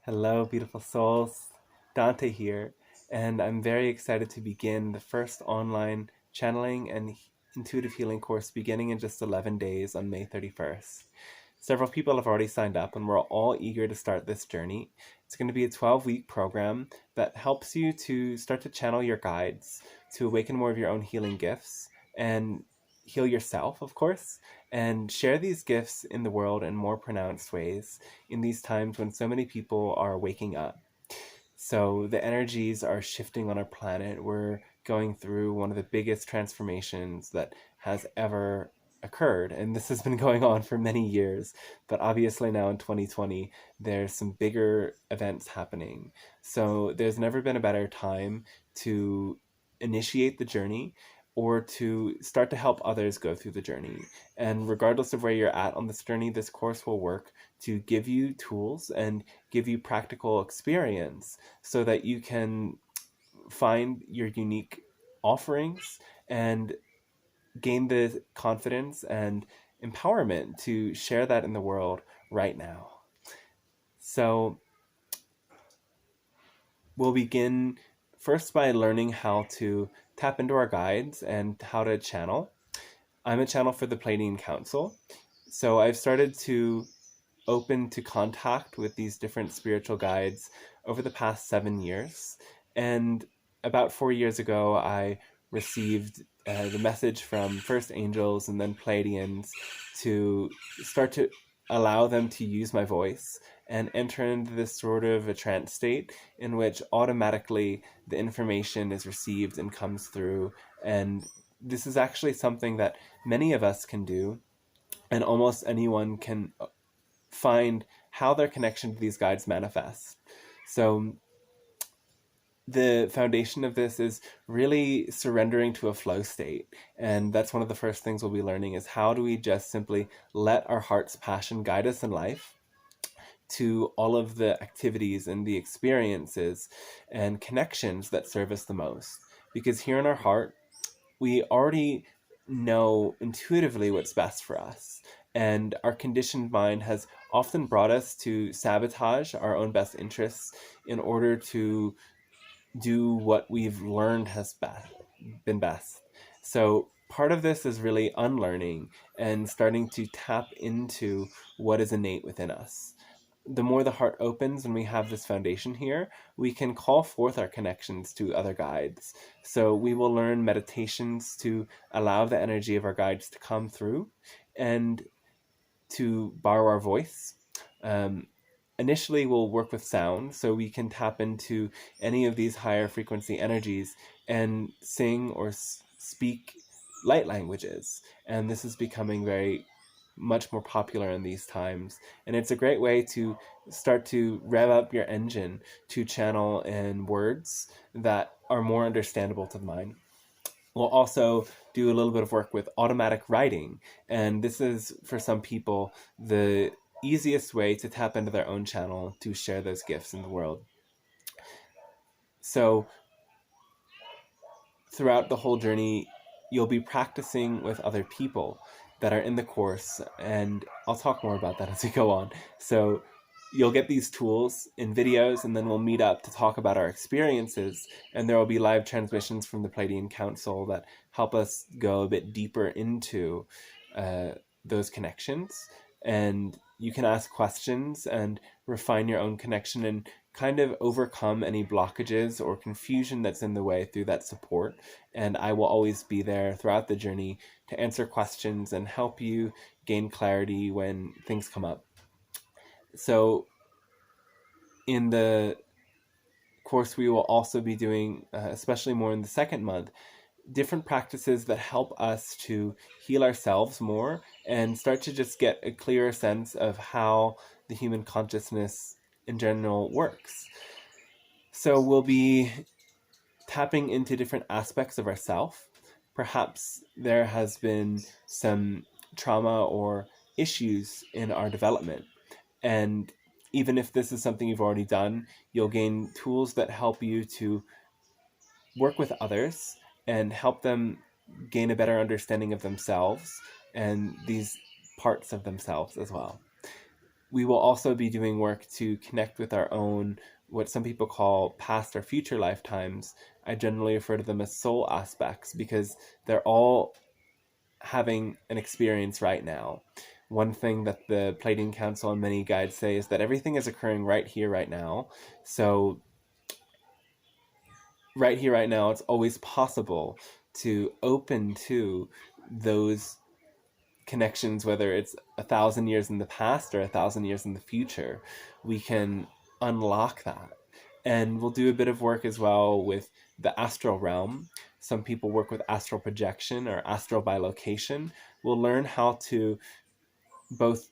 Hello, beautiful souls. Dante here, and I'm very excited to begin the first online channeling and intuitive healing course beginning in just 11 days on May 31st. Several people have already signed up, and we're all eager to start this journey. It's going to be a 12-week program that helps you to start to channel your guides, to awaken more of your own healing gifts, and heal yourself, of course, and share these gifts in the world in more pronounced ways in these times when so many people are waking up. So the energies are shifting on our planet. We're going through one of the biggest transformations that has ever occurred, and this has been going on for many years, but obviously now in 2020 there's some bigger events happening. So there's never been a better time to initiate the journey or to start to help others go through the journey. And regardless of where you're at on this journey, this course will work to give you tools and give you practical experience so that you can find your unique offerings and gain the confidence and empowerment to share that in the world right now. So we'll begin first by learning how to tap into our guides and how to channel. I'm a channel for the Pleiadian Council, so I've started to open to contact with these different spiritual guides over the past 7 years. And about 4 years ago, I received the message from first angels and then Pleiadians to start to allow them to use my voice and enter into this sort of a trance state in which automatically the information is received and comes through. And this is actually something that many of us can do, and almost anyone can find how their connection to these guides manifests. So the foundation of this is really surrendering to a flow state. And that's one of the first things we'll be learning is how do we just simply let our heart's passion guide us in life to all of the activities and the experiences and connections that serve us the most. Because here in our heart, we already know intuitively what's best for us. And our conditioned mind has often brought us to sabotage our own best interests in order to do what we've learned has been best. So part of this is really unlearning and starting to tap into what is innate within us. The more the heart opens and we have this foundation here, we can call forth our connections to other guides. So we will learn meditations to allow the energy of our guides to come through and to borrow our voice. Initially, we'll work with sound, so we can tap into any of these higher frequency energies and sing or speak light languages. And this is becoming very much more popular in these times. And it's a great way to start to rev up your engine to channel in words that are more understandable to the mind. We'll also do a little bit of work with automatic writing. And this is, for some people, the easiest way to tap into their own channel to share those gifts in the world. So throughout the whole journey, you'll be practicing with other people that are in the course, and I'll talk more about that as we go on. So you'll get these tools in videos, and then we'll meet up to talk about our experiences, and there will be live transmissions from the Pleiadian Council that help us go a bit deeper into those connections. And you can ask questions and refine your own connection and kind of overcome any blockages or confusion that's in the way through that support. And I will always be there throughout the journey to answer questions and help you gain clarity when things come up. So in the course, we will also be doing, especially more in the second month, different practices that help us to heal ourselves more and start to just get a clearer sense of how the human consciousness in general works. So we'll be tapping into different aspects of ourself. Perhaps there has been some trauma or issues in our development. And even if this is something you've already done, you'll gain tools that help you to work with others and help them gain a better understanding of themselves and these parts of themselves as well. we will also be doing work to connect with our own, what some people call past or future lifetimes. I generally refer to them as soul aspects because they're all having an experience right now. One thing that the Pleiadian Council and many guides say is that everything is occurring right here, right now. So, right here, right now, it's always possible to open to those connections, whether it's 1,000 years in the past or 1,000 years in the future. We can unlock that. And we'll do a bit of work as well with the astral realm. Some people work with astral projection or astral bilocation. We'll learn how to both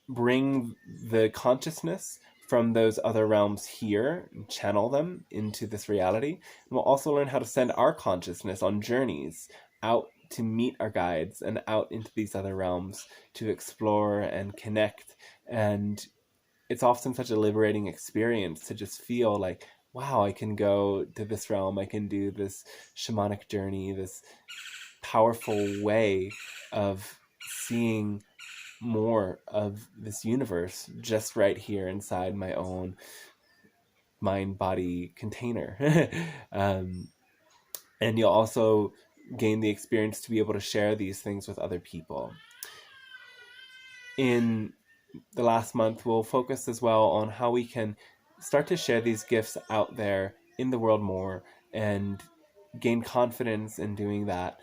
bring the consciousness from those other realms here, channel them into this reality. And we'll also learn how to send our consciousness on journeys out to meet our guides and out into these other realms to explore and connect. And it's often such a liberating experience to just feel like, wow, I can go to this realm, I can do this shamanic journey, this powerful way of seeing more of this universe just right here inside my own mind body container. um, and you'll also gain the experience to be able to share these things with other people. In the last month, we'll focus as well on how we can start to share these gifts out there in the world more and gain confidence in doing that.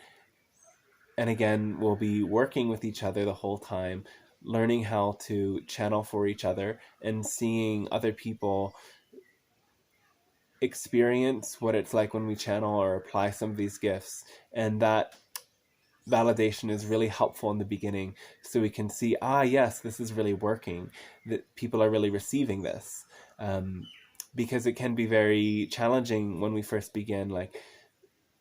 And again, we'll be working with each other the whole time, learning how to channel for each other and seeing other people experience what it's like when we channel or apply some of these gifts. And that validation is really helpful in the beginning so we can see, yes, this is really working, that people are really receiving this. Because it can be very challenging when we first begin, like,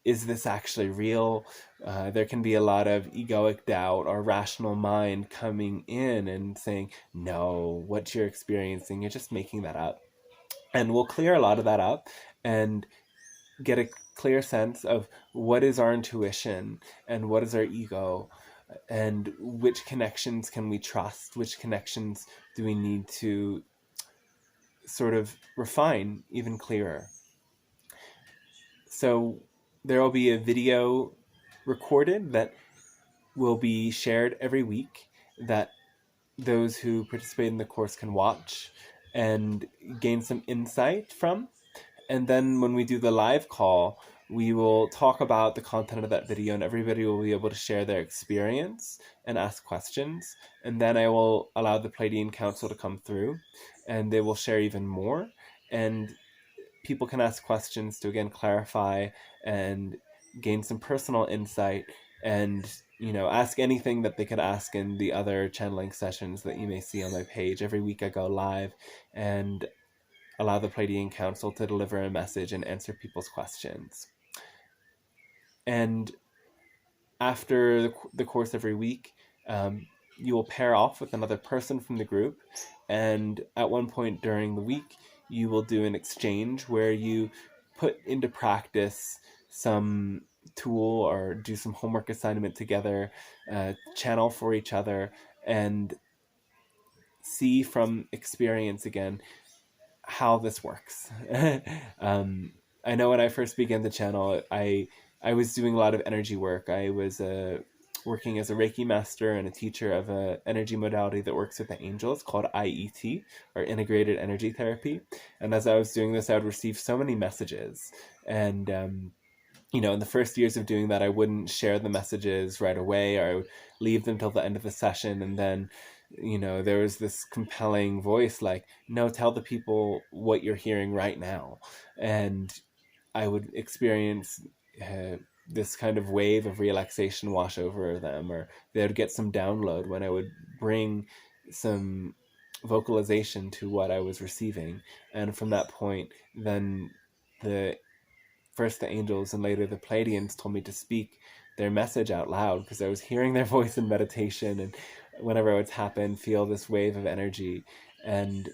is this actually real? There can be a lot of egoic doubt or rational mind coming in and saying, no, what you're experiencing, you're just making that up. And we'll clear a lot of that up and get a clear sense of what is our intuition and what is our ego and which connections can we trust, which connections do we need to sort of refine even clearer. So there will be a video recorded that will be shared every week that those who participate in the course can watch and gain some insight from. And then when we do the live call, we will talk about the content of that video and everybody will be able to share their experience and ask questions. And then I will allow the Pleiadian Council to come through and they will share even more. And people can ask questions to again clarify and gain some personal insight and ask anything that they could ask in the other channeling sessions that you may see on my page. Every week I go live and allow the Pleiadian Council to deliver a message and answer people's questions. And after the course every week, you will pair off with another person from the group, and at one point during the week you will do an exchange where you put into practice some tool or do some homework assignment together, channel for each other, and see from experience again how this works. I know when I first began the channel, I was doing a lot of energy work. I was working as a Reiki master and a teacher of an energy modality that works with the angels called IET, or Integrated Energy Therapy. And as I was doing this, I would receive so many messages. And in the first years of doing that, I wouldn't share the messages right away, or I would leave them till the end of the session. And then, there was this compelling voice like, no, tell the people what you're hearing right now. And I would experience this kind of wave of relaxation wash over them, or they would get some download when I would bring some vocalization to what I was receiving. And from that point, then first the angels and later the Pleiadians told me to speak their message out loud because I was hearing their voice in meditation, and whenever it would happen, feel this wave of energy. And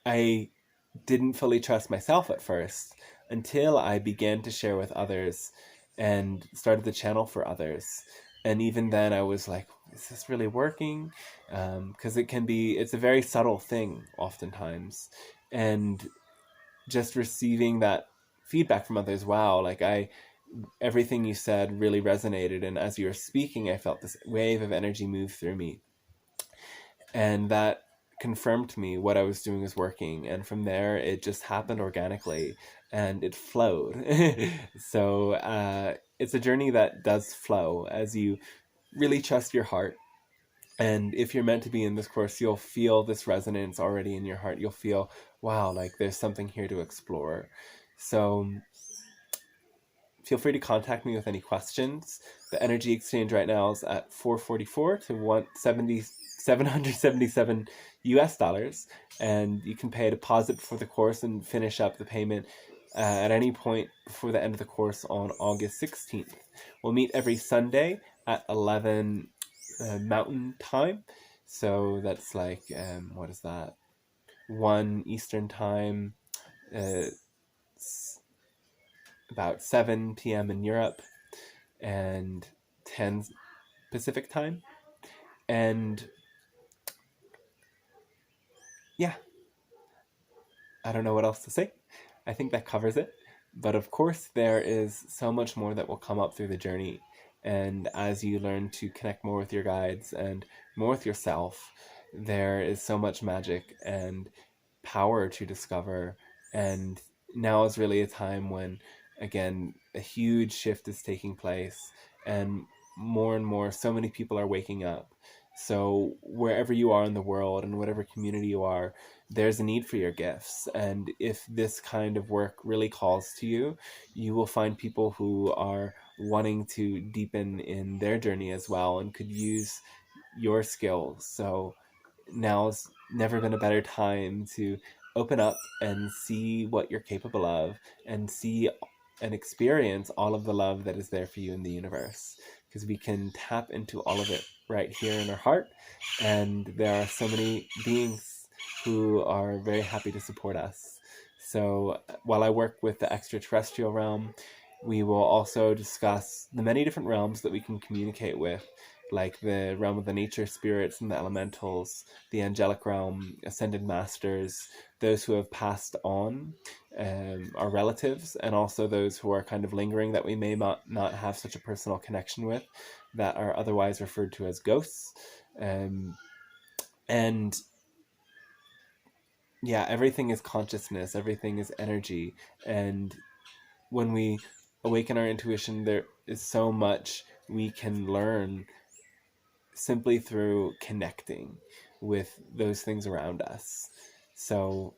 I didn't fully trust myself at first until I began to share with others and started the channel for others. And even then I was like, is this really working? Because it's a very subtle thing oftentimes. And just receiving that feedback from others, wow, like everything you said really resonated. And as you were speaking, I felt this wave of energy move through me. And that confirmed to me what I was doing was working. And from there, it just happened organically and it flowed. So it's a journey that does flow as you really trust your heart. And if you're meant to be in this course, you'll feel this resonance already in your heart. You'll feel, wow, like there's something here to explore. So feel free to contact me with any questions. The energy exchange right now is at 444 to 777 US dollars, and you can pay a deposit before the course and finish up the payment at any point before the end of the course on August 16th. We'll meet every Sunday at 11 Mountain Time. So that's like, what is that? 1 Eastern Time, uh, about 7 p.m. in Europe, and 10 Pacific Time. And yeah, I don't know what else to say. I think that covers it. But of course, there is so much more that will come up through the journey. And as you learn to connect more with your guides and more with yourself, there is so much magic and power to discover. And now is really a time when, again, a huge shift is taking place, and more, so many people are waking up. So wherever you are in the world and whatever community you are, there's a need for your gifts. And if this kind of work really calls to you, you will find people who are wanting to deepen in their journey as well and could use your skills. So now's never been a better time to open up and see what you're capable of, and see and experience all of the love that is there for you in the universe, because we can tap into all of it right here in our heart. And there are so many beings who are very happy to support us. So while I work with the extraterrestrial realm, we will also discuss the many different realms that we can communicate with, like the realm of the nature spirits and the elementals, the angelic realm, ascended masters, those who have passed on, our relatives, and also those who are kind of lingering that we may not have such a personal connection with, that are otherwise referred to as ghosts. And yeah, everything is consciousness, everything is energy. And when we awaken our intuition, there is so much we can learn simply through connecting with those things around us. So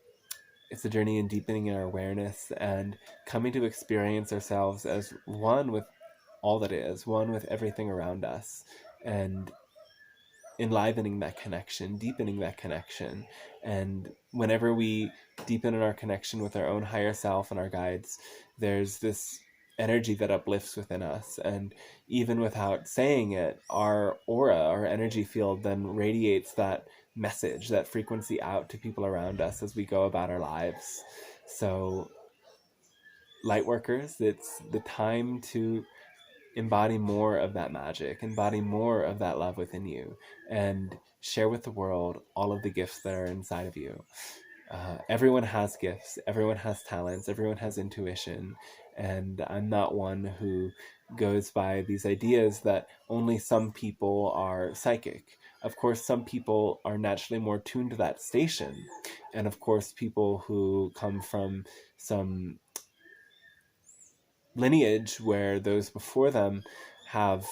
it's a journey in deepening our awareness and coming to experience ourselves as one with all that is, one with everything around us, and enlivening that connection, deepening that connection. And whenever we deepen in our connection with our own higher self and our guides, there's this energy that uplifts within us. And even without saying it, our aura, our energy field, then radiates that message, that frequency out to people around us as we go about our lives. So, light workers, it's the time to embody more of that magic, embody more of that love within you, and share with the world all of the gifts that are inside of you. Everyone has gifts, everyone has talents, everyone has intuition, and I'm not one who goes by these ideas that only some people are psychic. Of course, some people are naturally more tuned to that station, and of course, people who come from some lineage where those before them have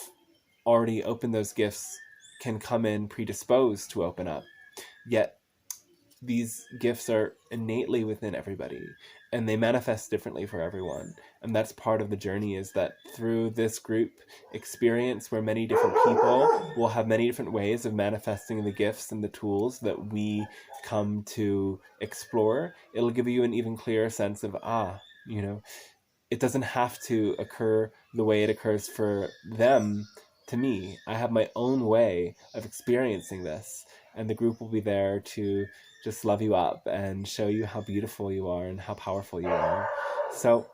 already opened those gifts can come in predisposed to open up. Yet these gifts are innately within everybody, and they manifest differently for everyone. And that's part of the journey, is that through this group experience where many different people will have many different ways of manifesting the gifts and the tools that we come to explore, it'll give you an even clearer sense of, it doesn't have to occur the way it occurs for them to me. I have my own way of experiencing this, and the group will be there to just love you up and show you how beautiful you are and how powerful you are. So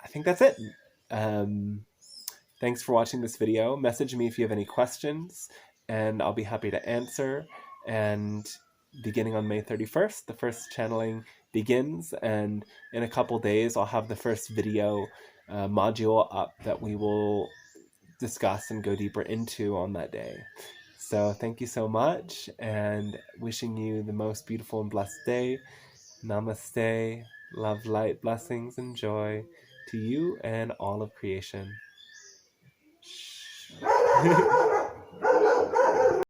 I think that's it. Thanks for watching this video. Message me if you have any questions, and I'll be happy to answer. And beginning on May 31st, the first channeling begins, and in a couple days I'll have the first video module up that we will discuss and go deeper into on that day. So thank you so much, and wishing you the most beautiful and blessed day. Namaste. Love, light, blessings, and joy to you and all of creation.